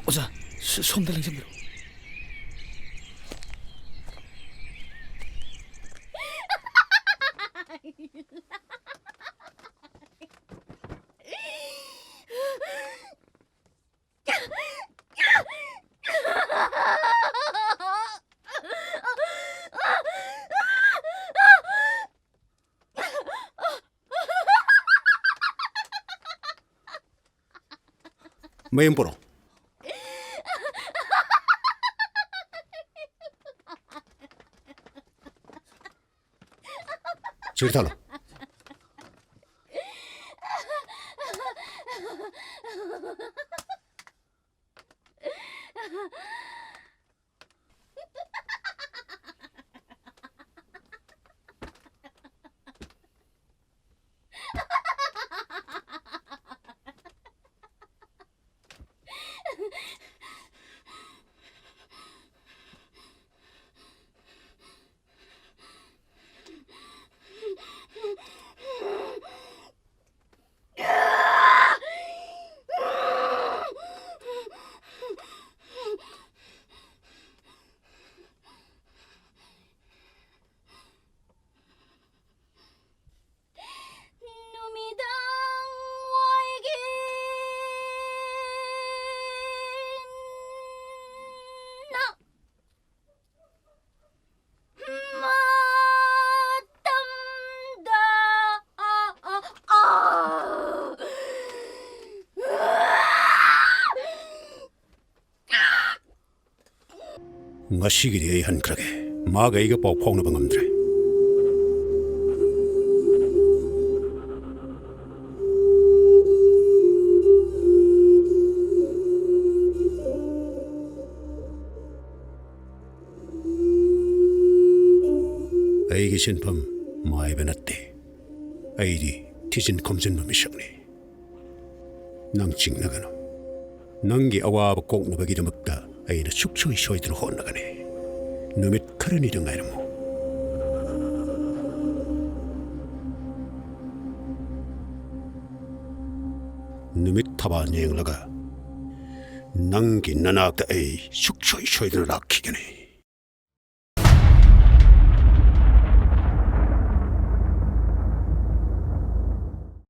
오자 솜달랑 좀 밀어. 매연보로 저리 달라. nga sigiri ay han krage maga iga pok pok na bangamdre aigi sinpam mai benatti aidi tisin komjen mamisakni nang jingnagano nangi awaba kokna bagidamagda aina 숙소의 쇼이들 혼나가네. 놈의 그런 일은 아니모. 놈의 타반 여행라가 낭기 나나악다 에이 숙소의 쇼이들 락히게네.